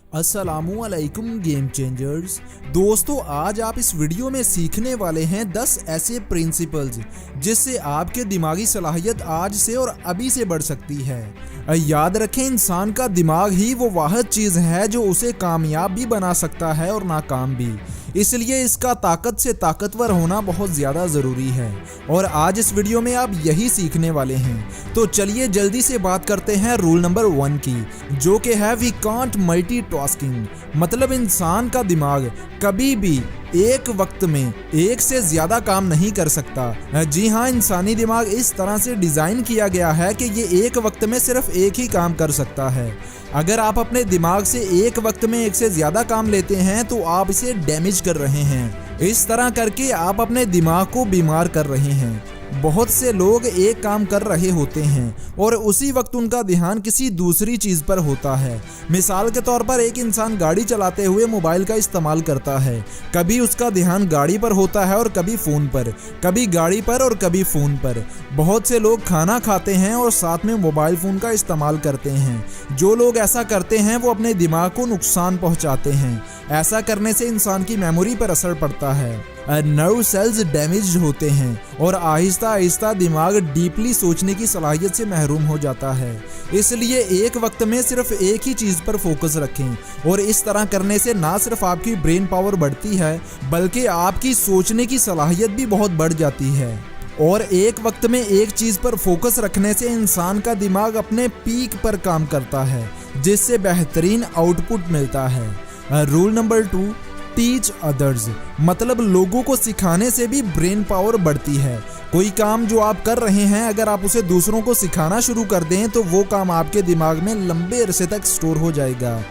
अस्सलामुअलैकुम game changers. दोस्तों, आज आप इस वीडियो में सीखने वाले हैं 10 ऐसे प्रिंसिपल्स जिससे आपके दिमागी सलाहियत आज से और अभी से बढ़ सकती है। याद रखें, इंसान का दिमाग ही वो वाहिद चीज़ है जो उसे कामयाब भी बना सकता है और नाकाम भी। इसलिए इसका ताकत से ताकतवर होना बहुत ज़्यादा ज़रूरी है और आज इस वीडियो में आप यही सीखने वाले हैं। तो चलिए जल्दी से बात करते हैं रूल नंबर 1 की, जो कि है वी कांट मल्टीटास्किंग। मतलब इंसान का दिमाग कभी भी एक वक्त में एक से ज़्यादा काम नहीं कर सकता। जी हाँ, इंसानी दिमाग इस तरह से डिज़ाइन किया गया है कि ये एक वक्त में सिर्फ एक ही काम कर सकता है। अगर आप अपने दिमाग से एक वक्त में एक से ज़्यादा काम लेते हैं तो आप इसे डैमेज कर रहे हैं। इस तरह करके आप अपने दिमाग को बीमार कर रहे हैं। बहुत से लोग एक काम कर रहे होते हैं और उसी वक्त उनका ध्यान किसी दूसरी चीज़ पर होता है। मिसाल के तौर पर एक इंसान गाड़ी चलाते हुए मोबाइल का इस्तेमाल करता है। कभी उसका ध्यान गाड़ी पर होता है और कभी फ़ोन पर, कभी गाड़ी पर और कभी फ़ोन पर। बहुत से लोग खाना खाते हैं और साथ में मोबाइल फ़ोन का इस्तेमाल करते हैं। जो लोग ऐसा करते हैं वो अपने दिमाग को नुकसान पहुँचाते हैं। ऐसा करने से इंसान की मेमोरी पर असर पड़ता है, नर्व सेल्स डैमेज होते हैं और आहिस्ता आहिस्ता दिमाग डीपली सोचने की सलाहियत से महरूम हो जाता है। इसलिए एक वक्त में सिर्फ एक ही चीज़ पर फोकस रखें और इस तरह करने से ना सिर्फ आपकी ब्रेन पावर बढ़ती है बल्कि आपकी सोचने की सलाहियत भी बहुत बढ़ जाती है। और एक वक्त में एक चीज़ पर फोकस रखने से इंसान का दिमाग अपने पीक पर काम करता है, जिससे बेहतरीन आउटपुट मिलता है। Rule number 2, teach others. मतलब लोगों को सिखाने से भी ब्रेन पावर बढ़ती है। कोई काम जो आप कर रहे हैं, अगर आप उसे दूसरों को सिखाना शुरू कर दें तो वो काम आपके दिमाग में लंबे अरसे तक स्टोर हो जाएगा।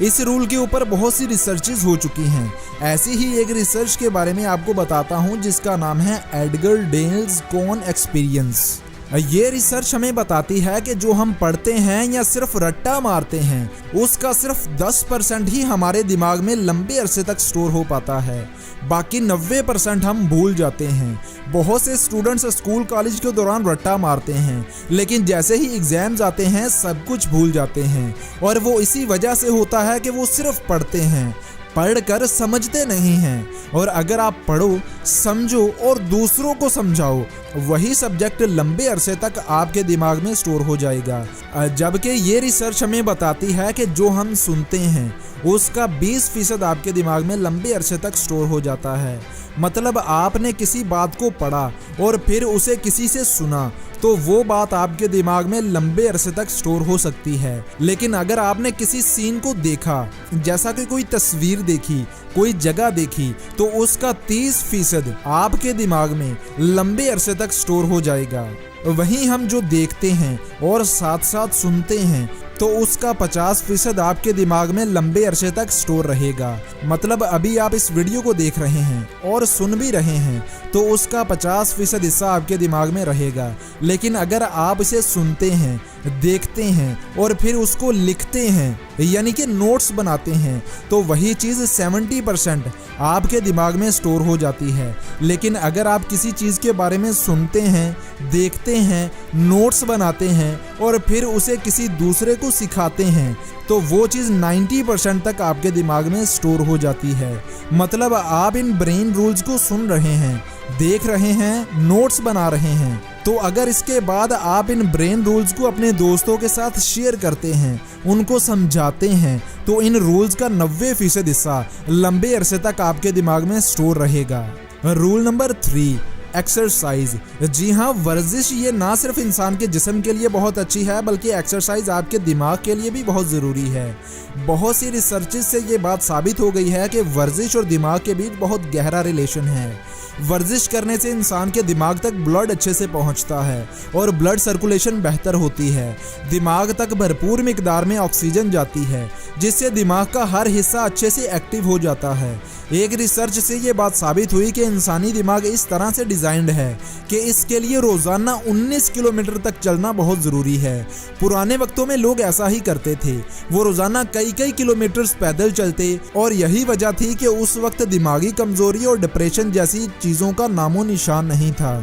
इस रूल के ऊपर बहुत सी रिसर्चेस हो चुकी हैं। ऐसी ही एक रिसर्च के बारे में आपको बताता हूं जिसका नाम है एडगर डेल्स कॉन एक्सपीरियंस। ये रिसर्च हमें बताती है कि जो हम पढ़ते हैं या सिर्फ रट्टा मारते हैं उसका सिर्फ 10% ही हमारे दिमाग में लंबे अरसे तक स्टोर हो पाता है। बाकी 90% हम भूल जाते हैं। बहुत से स्टूडेंट्स स्कूल कॉलेज के दौरान रट्टा मारते हैं लेकिन जैसे ही एग्जाम्स आते हैं सब कुछ भूल जाते हैं और वो इसी वजह से होता है कि वो सिर्फ पढ़ते हैं, पढ़कर समझते नहीं हैं। और अगर आप पढ़ो, समझो और दूसरों को समझाओ, वही सब्जेक्ट लंबे अरसे तक आपके दिमाग में स्टोर हो जाएगा। जबकि ये रिसर्च हमें बताती है कि जो हम सुनते हैं उसका 20% आपके दिमाग में लंबे अरसे तक स्टोर हो जाता है। मतलब आपने किसी बात को पढ़ा और फिर उसे किसी से सुना तो वो बात आपके दिमाग में लंबे अरसे तक स्टोर हो सकती है। लेकिन अगर आपने किसी सीन को देखा, जैसा कि कोई तस्वीर देखी, कोई जगह देखी, तो उसका 30% आपके दिमाग में लंबे अरसे तक स्टोर हो जाएगा। वहीं हम जो देखते हैं और साथ साथ सुनते हैं तो उसका 50% आपके दिमाग में लंबे अरसे तक स्टोर रहेगा। मतलब अभी आप इस वीडियो को देख रहे हैं और सुन भी रहे हैं तो उसका 50% हिस्सा आपके दिमाग में रहेगा। लेकिन अगर आप इसे सुनते हैं, देखते हैं और फिर उसको लिखते हैं यानी कि नोट्स बनाते हैं तो वही चीज़ 70% आपके दिमाग में स्टोर हो जाती है। लेकिन अगर आप किसी चीज़ के बारे में सुनते हैं, देखते हैं, नोट्स बनाते हैं और फिर उसे किसी दूसरे को सिखाते हैं तो वो चीज़ 90% तक आपके दिमाग में स्टोर हो जाती है। मतलब आप इन ब्रेन रूल्स को सुन रहे हैं, देख रहे हैं, नोट्स बना रहे हैं, तो अगर इसके बाद आप इन ब्रेन रूल्स को अपने दोस्तों के साथ शेयर करते हैं, उनको समझाते हैं, तो इन रूल्स का 90% हिस्सा लंबे अरसे तक आपके दिमाग में स्टोर रहेगा। Rule number 3, exercise. जी हाँ, वर्जिश ये ना सिर्फ इंसान के जिस्म के लिए बहुत अच्छी है बल्कि एक्सरसाइज आपके दिमाग के लिए भी बहुत ज़रूरी है। बहुत सी रिसर्चेस से ये बात साबित हो गई है कि वर्जिश और दिमाग के बीच बहुत गहरा रिलेशन है। वर्जिश करने से इंसान के दिमाग तक ब्लड अच्छे से पहुंचता है और ब्लड सर्कुलेशन बेहतर होती है। दिमाग तक भरपूर मिकदार में ऑक्सीजन जाती है जिससे दिमाग का हर हिस्सा अच्छे से एक्टिव हो जाता है। एक रिसर्च से ये बात साबित हुई कि इंसानी दिमाग इस तरह से डिज़ाइंड है कि इसके लिए रोज़ाना 19 किलोमीटर तक चलना बहुत ज़रूरी है। पुराने वक्तों में लोग ऐसा ही करते थे, वो रोज़ाना कई किलोमीटर्स पैदल चलते और यही वजह थी कि उस वक्त दिमागी कमज़ोरी और डिप्रेशन जैसी चीज़ों का नामो निशान नहीं था।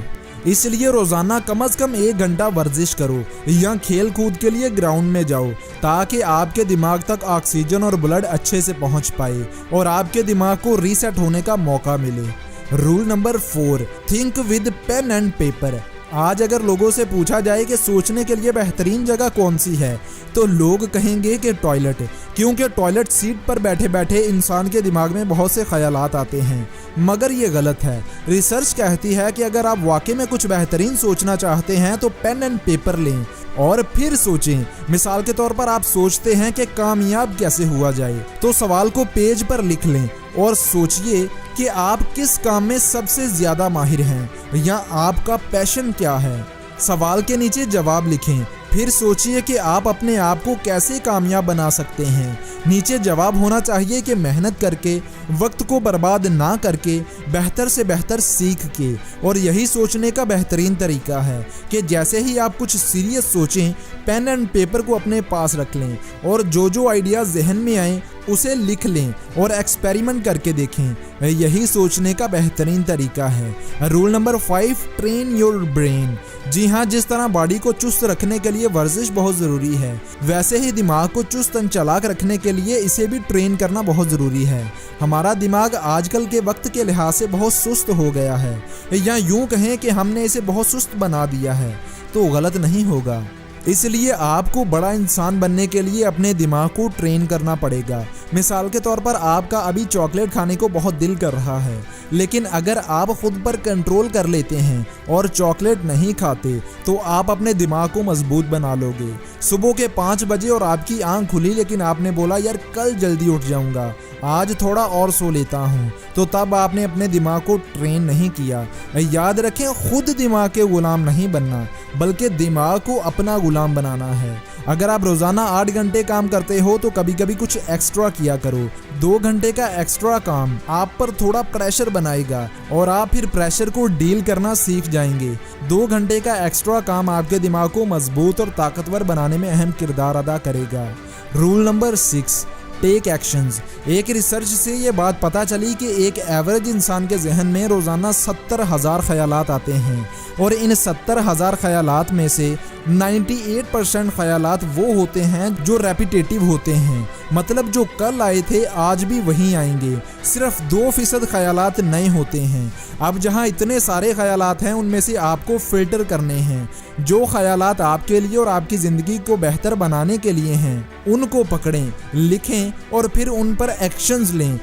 इसलिए रोजाना कम से कम 1 घंटा वर्जिश करो या खेल कूद के लिए ग्राउंड में जाओ, ताकि आपके दिमाग तक ऑक्सीजन और ब्लड अच्छे से पहुंच पाए और आपके दिमाग को रीसेट होने का मौका मिले। Rule number 4, think with pen and paper. आज अगर लोगों से पूछा जाए कि सोचने के लिए बेहतरीन जगह कौन सी है, तो लोग कहेंगे कि टॉयलेट, क्योंकि टॉयलेट सीट पर बैठे बैठे इंसान के दिमाग में बहुत से ख्यालात आते हैं। मगर ये गलत है। रिसर्च कहती है कि अगर आप वाकई में कुछ बेहतरीन सोचना चाहते हैं तो पेन एंड पेपर लें और फिर सोचें। मिसाल के तौर पर आप सोचते हैं कि कामयाब कैसे हुआ जाए, तो सवाल को पेज पर लिख लें और सोचिए कि आप किस काम में सबसे ज्यादा माहिर हैं या आपका पैशन क्या है। सवाल के नीचे जवाब लिखें, फिर सोचिए कि आप अपने आप को कैसे कामयाब बना सकते हैं। नीचे जवाब होना चाहिए कि मेहनत करके, वक्त को बर्बाद ना करके, बेहतर से बेहतर सीख के। और यही सोचने का बेहतरीन तरीका है कि जैसे ही आप कुछ सीरियस सोचें, पेन एंड पेपर को अपने पास रख लें और जो आइडिया जहन में आए उसे लिख लें और एक्सपेरिमेंट करके देखें। यही सोचने का बेहतरीन तरीका है। Rule number 5, train your brain. जी हाँ, जिस तरह बॉडी को चुस्त रखने के लिए वर्जिश बहुत ज़रूरी है, वैसे ही दिमाग को चुस्त चालाक रखने के लिए इसे भी ट्रेन करना बहुत ज़रूरी है। हमारा दिमाग आजकल के वक्त के लिहाज से बहुत सुस्त हो गया है, या यूं कहें कि हमने इसे बहुत सुस्त बना दिया है, तो गलत नहीं होगा। इसलिए आपको बड़ा इंसान बनने के लिए अपने दिमाग को ट्रेन करना पड़ेगा। मिसाल के तौर पर आपका अभी चॉकलेट खाने को बहुत दिल कर रहा है, लेकिन अगर आप खुद पर कंट्रोल कर लेते हैं और चॉकलेट नहीं खाते, तो आप अपने दिमाग को मजबूत बना लोगे। सुबह के 5 बजे और आपकी आंख खुली, लेकिन आपने बोला यार कल जल्दी उठ जाऊंगा, आज थोड़ा और सो लेता हूँ, तो तब आपने अपने दिमाग को ट्रेन नहीं किया। याद रखें, खुद दिमाग के गुलाम नहीं बनना, बल्कि दिमाग को अपना गुलाम बनाना है। अगर आप रोजाना 8 घंटे काम करते हो तो कभी कभी कुछ एक्स्ट्रा किया करो। 2 घंटे का एक्स्ट्रा काम आप पर थोड़ा प्रेशर बनाएगा और आप फिर प्रेशर को डील करना सीख जाएंगे। 2 घंटे का एक्स्ट्रा काम आपके दिमाग को मजबूत और ताकतवर बनाने में अहम किरदार अदा करेगा। Rule number 6, take actions. एक रिसर्च से ये बात पता चली कि एक एवरेज इंसान के जहन में रोजाना 70,000 ख्यालात आते हैं और इन 70,000 ख्यालात में से 98% ख्यालात वो होते हैं जो रेपिटेटिव होते हैं, मतलब जो कल आए थे आज भी वहीं आएंगे। सिर्फ 2% ख्यालात नए होते हैं। अब जहां इतने सारे ख्यालात हैं, उनमें से आपको फिल्टर करने हैं। जो ख्यालात आपके लिए और आपकी ज़िंदगी को बेहतर बनाने के लिए हैं, उनको पकड़ें, लिखें और फिर उन पर एक्शंस लें।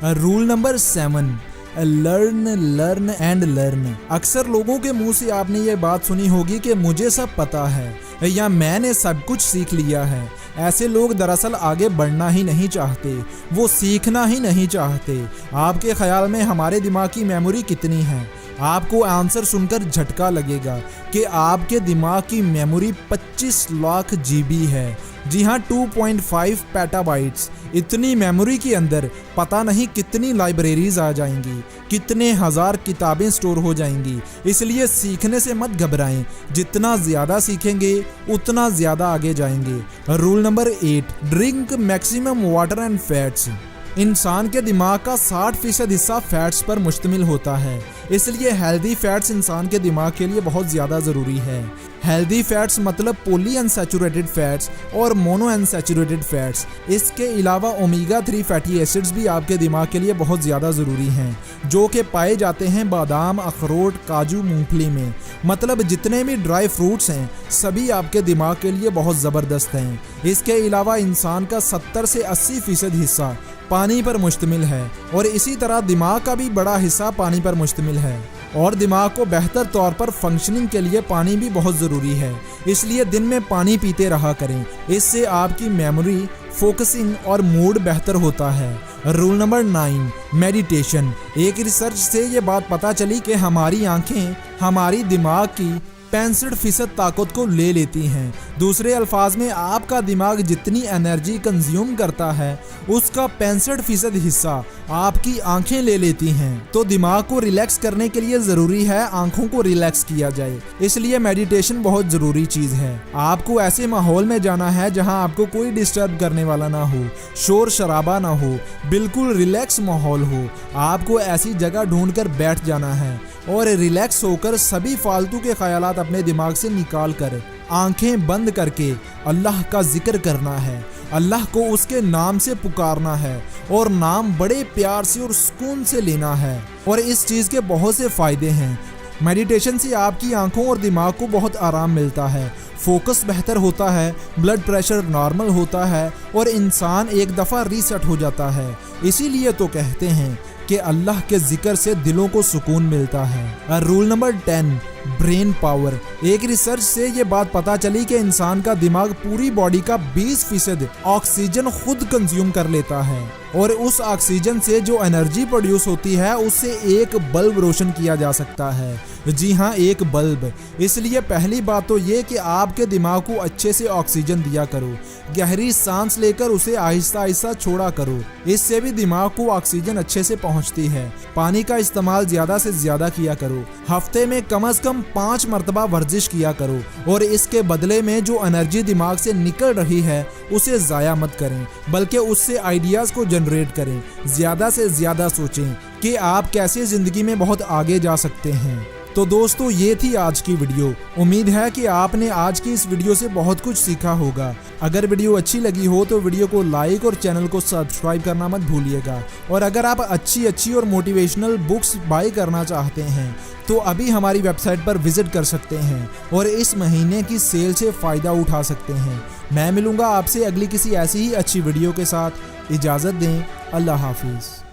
Rule number 7, learn learn and learn. अक्सर लोगों के मुंह से आपने ये बात सुनी होगी कि मुझे सब पता है या मैंने सब कुछ सीख लिया है। ऐसे लोग दरअसल आगे बढ़ना ही नहीं चाहते, वो सीखना ही नहीं चाहते। आपके ख्याल में हमारे दिमाग की मेमोरी कितनी है? आपको आंसर सुनकर झटका लगेगा कि आपके दिमाग की मेमोरी 25 लाख GB है। जी हाँ, 2.5 पेटाबाइट्स। इतनी मेमोरी के अंदर पता नहीं कितनी लाइब्रेरीज आ जाएंगी, कितने हजार किताबें स्टोर हो जाएंगी। इसलिए सीखने से मत घबराएं, जितना ज़्यादा सीखेंगे उतना ज़्यादा आगे जाएंगे। Rule number 8, drink maximum water and fats. इंसान के दिमाग का 60% हिस्सा फैट्स पर मुश्तमिल होता है, इसलिए हेल्दी फैट्स इंसान के दिमाग के लिए बहुत ज़्यादा ज़रूरी है। हेल्दी फैट्स मतलब पॉली अनसैचुरेटेड फैट्स और मोनो अनसैचुरेटेड फैट्स। इसके अलावा ओमेगा 3 फैटी एसिड्स भी आपके दिमाग के लिए बहुत ज़्यादा ज़रूरी हैं, जो कि पाए जाते हैं बादाम, अखरोट, काजू, मूंगफली में। मतलब जितने भी ड्राई फ्रूट्स हैं सभी आपके दिमाग के लिए बहुत ज़बरदस्त हैं। इसके अलावा इंसान का 70 से 80% हिस्सा पानी पर मुश्तमिल है और इसी तरह दिमाग का भी बड़ा हिस्सा पानी पर मुश्तमिल है और दिमाग को बेहतर तौर पर फंक्शनिंग के लिए पानी भी बहुत ज़रूरी है। इसलिए दिन में पानी पीते रहा करें, इससे आपकी मेमोरी, फोकसिंग और मूड बेहतर होता है। Rule number 9, meditation. एक रिसर्च से ये बात पता चली कि हमारी आंखें हमारी दिमाग की 65% ताकत को ले लेती हैं, दूसरे अल्फाज में आपका दिमाग जितनी एनर्जी कंज्यूम करता है उसका 65% हिस्सा आपकी आंखें ले लेती हैं। तो दिमाग को रिलैक्स करने के लिए जरूरी है आंखों को रिलैक्स किया जाए, इसलिए मेडिटेशन बहुत जरूरी चीज है। आपको ऐसे माहौल में जाना है जहां आपको कोई डिस्टर्ब करने वाला ना हो, शोर शराबा ना हो, बिल्कुल रिलैक्स माहौल हो। आपको ऐसी जगह ढूंढकर बैठ जाना है और रिलैक्स होकर सभी फालतू के ख्यालात अपने दिमाग से निकाल कर आंखें बंद करके अल्लाह का जिक्र करना है, अल्लाह को उसके नाम से पुकारना है और नाम बड़े प्यार से और सुकून से लेना है। और इस चीज़ के बहुत से फ़ायदे हैं। मेडिटेशन से आपकी आंखों और दिमाग को बहुत आराम मिलता है, फोकस बेहतर होता है, ब्लड प्रेशर नॉर्मल होता है और इंसान एक दफ़ा रीसेट हो जाता है। इसीलिए तो कहते हैं कि अल्लाह के जिक्र से दिलों को सुकून मिलता है। Rule number 10, brain power. एक रिसर्च से ये बात पता चली कि इंसान का दिमाग पूरी बॉडी का 20% ऑक्सीजन खुद कंज्यूम कर लेता है और उस ऑक्सीजन से जो एनर्जी प्रोड्यूस होती है उससे एक बल्ब रोशन किया जा सकता है। जी हाँ, एक बल्ब। इसलिए पहली बात तो ये कि आपके दिमाग को अच्छे से ऑक्सीजन दिया करो, गहरी सांस लेकर उसे आहिस्ता आहिस्ता छोड़ा करो, इससे भी दिमाग को ऑक्सीजन अच्छे से पहुंचती है। पानी का इस्तेमाल ज़्यादा से ज़्यादा किया करो, हफ्ते में कम से कम 5 मरतबा वर्जिश किया करो और इसके बदले में जो एनर्जी दिमाग से निकल रही है उसे ज़ाया मत करें, बल्कि उससे आइडियाज़ को जनरेट करें। ज़्यादा से ज़्यादा सोचें कि आप कैसे ज़िंदगी में बहुत आगे जा सकते हैं। तो दोस्तों, ये थी आज की वीडियो। उम्मीद है कि आपने आज की इस वीडियो से बहुत कुछ सीखा होगा। अगर वीडियो अच्छी लगी हो तो वीडियो को लाइक और चैनल को सब्सक्राइब करना मत भूलिएगा। और अगर आप अच्छी और मोटिवेशनल बुक्स बाय करना चाहते हैं तो अभी हमारी वेबसाइट पर विजिट कर सकते हैं और इस महीने की सेल से फ़ायदा उठा सकते हैं। मैं मिलूँगा आपसे अगली किसी ऐसी ही अच्छी वीडियो के साथ। इजाज़त दें। अल्लाह हाफिज़।